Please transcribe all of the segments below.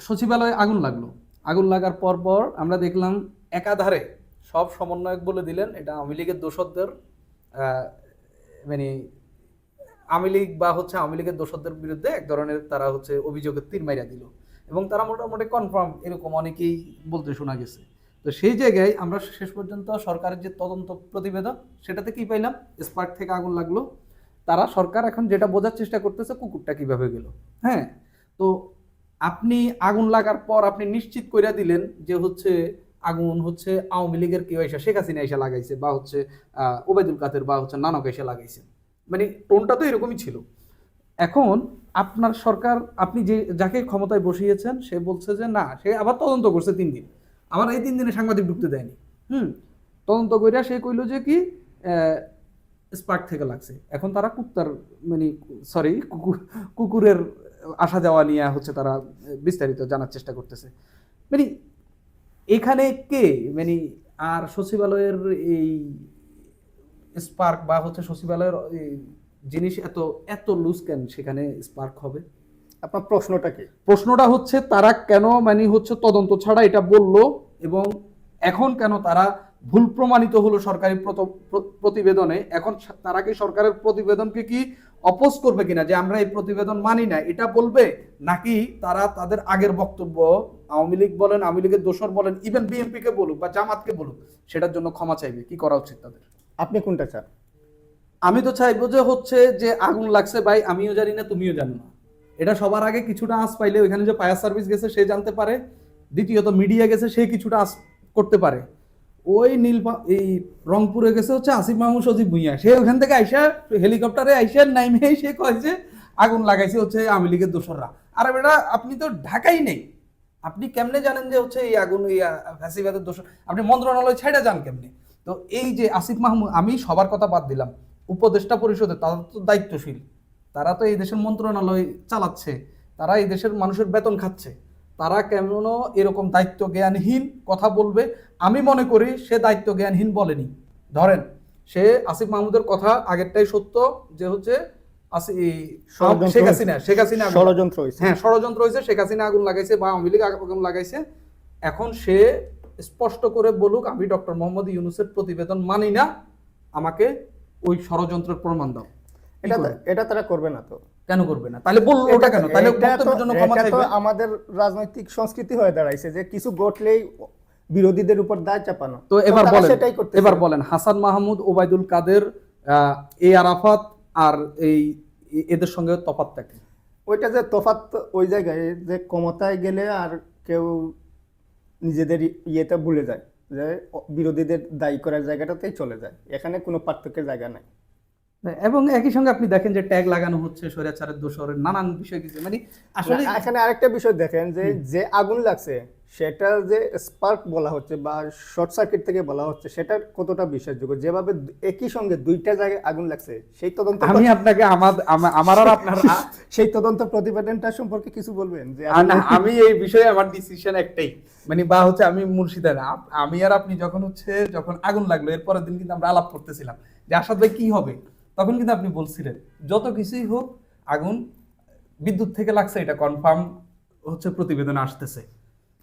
সচিবালয়ে আগুন লাগলো। আগুন লাগার পর পর আমরা দেখলাম একাধারে সব সমন্বয়ক বলে দিলেন এটা আওয়ামী লীগের দোসরদের, মানে আওয়ামী লীগ বা আওয়ামী লীগের দোসরদের বিরুদ্ধে এক ধরনের তারা অভিযোগের তীর মাইরা দিল, এবং তারা মোটামুটি কনফার্ম এরকম অনেকেই বলতে শোনা গেছে। তো সেই জায়গায় আমরা শেষ পর্যন্ত সরকারের যে তদন্ত প্রতিবেদন সেটাতে কি পাইলাম, স্পার্ক থেকে আগুন লাগলো। তারা সরকার এখন যেটা বোঝার চেষ্টা করতেছে কুকুরটা কিভাবে গেল। হ্যাঁ, তো আপনি আগুন লাগার পর আপনি নিশ্চিত করে দিলেন যে আগুন আওয়ামী লীগের কেউ এসে শেখ হাসিনা এসে লাগাইছে, বা ওবায়দুল কাদের বা নানক এসে লাগাইছে, মানে টোনটা তো এরকমই ছিল। এখন আপনার সরকার, আপনি যাকে ক্ষমতায় বসিয়েছেন সে বলছে যে না, সে আবার তদন্ত করছে 3 দিন, আবার এই 3 দিনে সাংবাদিক ঢুকতে দেয়নি। তদন্ত কইরা সে কইলো যে কি স্পার্ক থেকে লাগছে। এখন তারা মানে সরি কুকুরের আসা যাওয়া নিয়ে তারা বিস্তারিত জানার চেষ্টা করতেছে। মানে এখানে কে, মানে আর সচিবালয়ের এই স্পার্ক বা সচিবালয়ের জিনিস এত এত লুজ কেন সেখানে স্পার্ক হবে? আপনার প্রশ্নটা কি? প্রশ্নটা তারা কেন মানে তদন্ত ছাড়া এটা বললো, এবং এখন কেন তারা ভুল প্রমাণিত হলো সরকারি প্রতিবেদনে। এখন তারা কি সরকারের প্রতিবেদনকে কি অপোজ করবে কিনা, যে আমরা এই প্রতিবেদন মানি না এটা বলবে, নাকি তারা তাদের আগের বক্তব্য, আওয়ামী লীগ বলেন, আওয়ামী লীগের দোসর বলেন, ইভেন বিএনপি কে বলুক বা জামাতকে বলুক, সেটার জন্য ক্ষমা চাইবে? কি করা উচিত তাদের? আপনি কোনটা চান? আমি তো চাইবো যে আগুন লাগছে ভাই, আমিও জানি না তুমিও জানো না, এটা সবার আগে কিছুটা আঁচ পাইলে ওইখানে যে ফায়ার সার্ভিস গেছে সে জানতে পারে, দ্বিতীয়ত মিডিয়া গেছে সে কিছুটা আঁচ করতে পারে। ওই এই রংপুরে গেছে আসিফ মাহমুদ সজীব ভুঁইয়া, সে ওখান থেকে আইসা হেলিকপ্টারে আইসা নাইমে সে কয় যে আগুন লাগাইছে আওয়ামী লীগের দোসররা। আরে বেটা, আপনি তো ঢাকাই নেই, আপনি কেমনে জানেন যে এই আগুন ফ্যাসিবাদের দোসর? আপনি মন্ত্রণালয় ছাইড়া যান কেমনে? তো এই যে আসিফ মাহমুদ, আমি সবার কথা বাদ দিলাম, উপদেষ্টা পরিষদে তারা তো দায়িত্বশীল, তারা তো এই দেশের মন্ত্রণালয় চালাচ্ছে, তারা এই দেশের মানুষের বেতন খাচ্ছে, তারা কেমন এরকম দায়িত্ব জ্ঞানহীন কথা বলবে? আমি মনে করি সে দায়িত্ব জ্ঞানহীন বলেনি। ধরেন সে আসিফ মাহমুদের কথা আগেরটাই সত্য, যে শেখ হাসিনা ষড়যন্ত্র হয়েছে। হ্যাঁ, ষড়যন্ত্র হয়েছে, শেখ হাসিনা আগুন লাগাইছে বা আওয়ামী লীগ আগুন লাগাইছে। এখন সে স্পষ্ট করে বলুক, আমি ডক্টর মোহাম্মদ ইউনূসের প্রতিবেদন মানি না, আমাকে ওই ষড়যন্ত্রের প্রমাণ দাও। এটা তারা করবে না। তো কেন করবে না? তাহলে বললো ওটা কেন? তাহলে বক্তব্যের জন্য ক্ষমা চাইবে? আমাদের রাজনৈতিক সংস্কৃতি হয়ে দাঁড়াইছে যে কিছু ঘটলেই বিরোধীদের উপর দায় চাপানো। তো এবার বলেন হাসান মাহমুদ, ওবায়দুল কাদের, এ আরাফাত আর এদের সঙ্গে তফাৎটা কি? ওইটা যে তফাৎ ওই জায়গায় যে ক্ষমতায় গেলে আর কেউ নিজেদের ইয়েটা ভুলে যায়, যে বিরোধীদের দায়ী করার জায়গাটাতেই চলে যায়, এখানে কোনো পার্থক্যের জায়গা নাই। এবং একই সঙ্গে আপনি দেখেন যে ট্যাগ লাগানো হচ্ছে স্বৈরাচারের দোষরের নানান বিষয় কিছু, মানে আসলে এখানে আরেকটা বিষয় দেখেন যে আগুন লাগছে সেটা যে স্পার্ক বলা হচ্ছে বা শর্ট সার্কিট থেকে বলা হচ্ছে, সেটা কতটা বিশ্বাসযোগ্য? যেভাবে একই সঙ্গে দুইটা জায়গায় আগুন লাগছে, সেই তদন্ত আমি আপনাকে আমার আর আপনার সেই তদন্ত প্রতিবেদনটা সম্পর্কে কিছু বলবেন? যে আমি এই বিষয়ে আমার ডিসিশন একটাই, মানে বা আমি মুর্শিদা না, আমি আর আপনি যখন আগুন লাগলো এর পরের দিন কিন্তু আমরা আলাপ করতেছিলাম যে আসাদ ভাই কি হবে, তখন কিন্তু আপনি বলছিলেন যত কিছুই হোক আগুন বিদ্যুৎ থেকে লাগছে, এটা কনফার্ম প্রতিবেদন আসতেছে।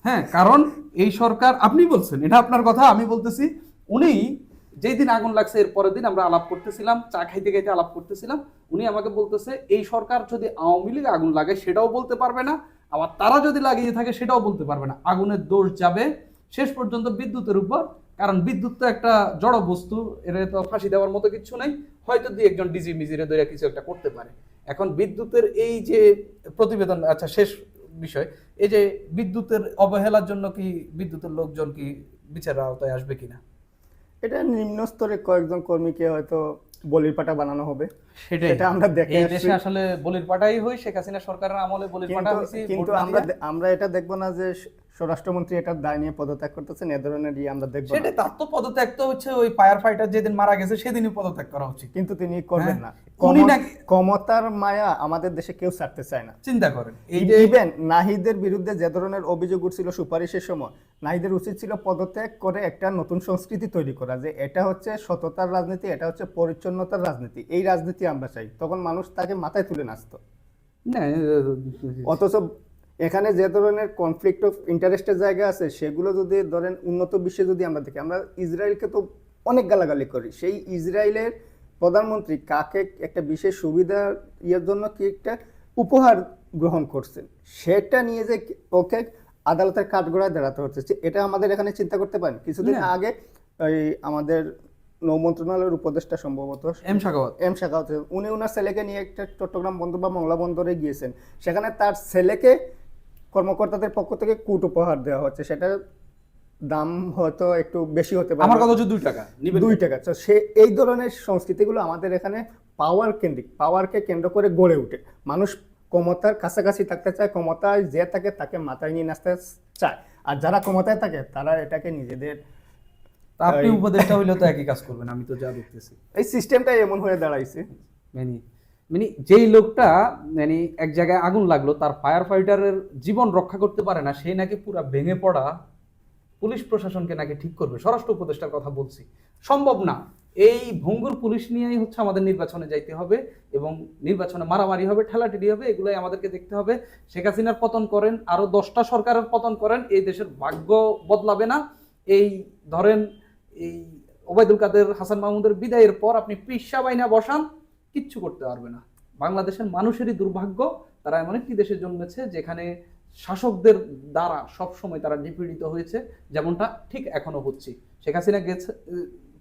হ্যাঁ, কারণ এই সরকার, আপনি বলছেন এটা আপনার কথা, আমি বলতেছি উনি যেই দিন আগুন লাগছে এর পরের দিন আমরা আলাপ করতেছিলাম, চা খাইতে খাইতে আলাপ করতেছিলাম, উনি আমাকে বলতেছে এই সরকার যদি আওয়ামী লীগ আগুন লাগায় সেটাও বলতে পারবে না, আবার তারা যদি লাগিয়ে থাকে সেটাও বলতে পারবে না, আগুনের দোষ যাবে শেষ পর্যন্ত বিদ্যুতের উপর। কারণ বিদ্যুৎ তো একটা জড় বস্তু, এর তো ফাঁসি দেওয়ার মতো কিছু নাই, হয়তো দুই একজন ডিজি মিজিরে ধরে কিছু একটা করতে পারে। এখন বিদ্যুতের এই যে প্রতিবেদন, আচ্ছা শেষ বিষয়, এই যে বিদ্যুতের অবহেলার জন্য কি বিদ্যুতের লোকজন কি বিচারের আওতায় আসবে কিনা? এটা নিম্ন স্তরে কয়েকজন কর্মীকে হয়তো বলির পাঠা বানানো হবে, সেটা আমরা দেখে এই দেশে আসলে বলির পাঠাই হই, শেখ হাসিনা সরকারের আমলে বলির পাঠা হইছে, কিন্তু আমরা এটা দেখব না যে স্বরাষ্ট্রমন্ত্রী এটার দায় নিয়ে পদত্যাগ করতেছেন, এ ধরনের আমরা দেখব না। সেটা তার তো পদত্যাগ তো ওই ফায়ার ফাইটার যেদিন মারা গেছে সেদিনই পদত্যাগ করা উচিত, কিন্তু তিনি করবেন না। ক্ষমতার মায়া আমাদের দেশে কেউ ছাড়তে চায় না। চিন্তা করেন এই যে ইভেন নাহিদের বিরুদ্ধে যে ধরনের অভিযোগ উঠছিল সুপারিশের সময়, নাহিদের উচিত ছিল পদত্যাগ করে একটা নতুন সংস্কৃতি তৈরি করা, যে এটা হচ্ছে সততার রাজনীতি, এটা হচ্ছে পরিচ্ছন্নতার রাজনীতি, এই রাজনীতি আমরা চাই। তখন মানুষ তাকে মাথায় তুলে নাচতো। অথচ এখানে যে ধরনের কনফ্লিক্ট অফ ইন্টারেস্টের জায়গা আছে সেগুলো যদি ধরেন উন্নত বিশ্বে যদি আমরা দেখি, আমরা ইসরায়েলকে তো অনেক গালাগালি করি, সেই ইসরায়েলের প্রধানমন্ত্রী কাকে একটা বিশেষ সুবিধা ইয়ের জন্য কি একটা উপহার গ্রহণ করছেন, সেটা নিয়ে যে ওকে আদালতের কাঠগড়ায় দাঁড়াতে হচ্ছে, এটা আমাদের এখানে চিন্তা করতে পারেন। কিছুদিন না। আগে ওই আমাদের নৌ মন্ত্রণালয়ের উপদেষ্টা সম্ভবত এম শাখাওয়াত, উনি ওনার ছেলেকে নিয়ে একটা চট্টগ্রাম বন্দর বা মংলা বন্দরে গিয়েছেন, সেখানে তার ছেলেকে কর্মকর্তাদের পক্ষ থেকে কূট উপহার দেওয়া হচ্ছে, সেটা দাম হয়তো একটু বেশি হতে পারে, আমার কথা হচ্ছে 2 টাকা নিবেন। 2 টাকা। তো সে এই ধরনের সংস্কৃতিগুলো আমাদের এখানে পাওয়ার কেন্দ্রিক, পাওয়ারকে কেন্দ্র করে গড়ে ওঠে। মানুষ ক্ষমতার কাছাকাছি থাকতে চায়, ক্ষমতায় যে থাকে তাকে মাথায় নিয়ে নাচতে চায়, আর যারা ক্ষমতায় থাকে তারা এটাকে নিজেদের, তা আপনি উপদেষ্টা হইলে তো একই কাজ করবেন, আমি তো যা দেখতেছি। এই সিস্টেমটাই এমন হয়ে দাঁড়াইছে। মানে মানে যেই লোকটা মানে এক জায়গায় আগুন লাগলো, তার ফায়ার ফাইটারের জীবন রক্ষা করতে পারে না, সে নাকি পুরা ভেঙে পড়া পুলিশ প্রশাসনকে নাকি ঠিক করবে। স্বরাষ্ট্র উপদেষ্টার কথা বলছি, সম্ভব না। এই ভঙ্গুর পুলিশ নিয়েই হচ্ছে আমাদের নির্বাচনে যাইতে হবে, এবং নির্বাচনে মারামারি হবে, ঠেলাঠেলি হবে, এগুলোই আমাদেরকে দেখতে হবে। শেখ হাসিনার পতন করেন, আরো 10টা সরকারের পতন করেন, এই দেশের ভাগ্য বদলাবে না। এই ধরেন এই ওবায়দুল কাদের, হাসান মাহমুদের বিদায়ের পর আপনি পিসা বাইনা বসান, কিচ্ছু করতে পারবে না। বাংলাদেশের মানুষেরই দুর্ভাগ্য, তারা এমন একটি দেশে জন্মেছে যেখানে শাসকদের দ্বারা সব সময় তারা নিপীড়িত হয়েছে, যেমনটা ঠিক এখনো হচ্ছে। শেখ হাসিনা গেছে,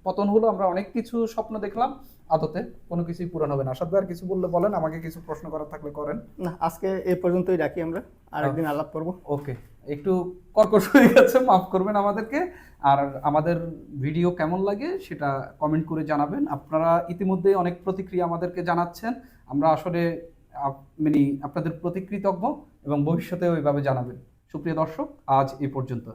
পতন হলো, আমরা অনেক কিছু স্বপ্ন দেখলাম, আদতে কোনো কিছুই পূরণ হবে না। আসাদ ভাই আর কিছু বললে বলেন, আমাকে কিছু প্রশ্ন করার থাকলে করেন। না, আজকে এই পর্যন্তই রাখি, আমরা আরেকদিন আলাপ করব। ওকে, একটু কর্কশ হয়ে গেছে, মাফ করবেন আমাদেরকে। আর আমাদের ভিডিও কেমন লাগে সেটা কমেন্ট করে জানাবেন। আপনারা ইতিমধ্যে অনেক প্রতিক্রিয়া আমাদেরকে জানাচ্ছেন, আমরা আসলে মানে আপনাদের প্রতি কৃতজ্ঞ, এবং ভবিষ্যতে ওইভাবে জানাবেন। সুপ্রিয় দর্শক, আজ এই পর্যন্ত।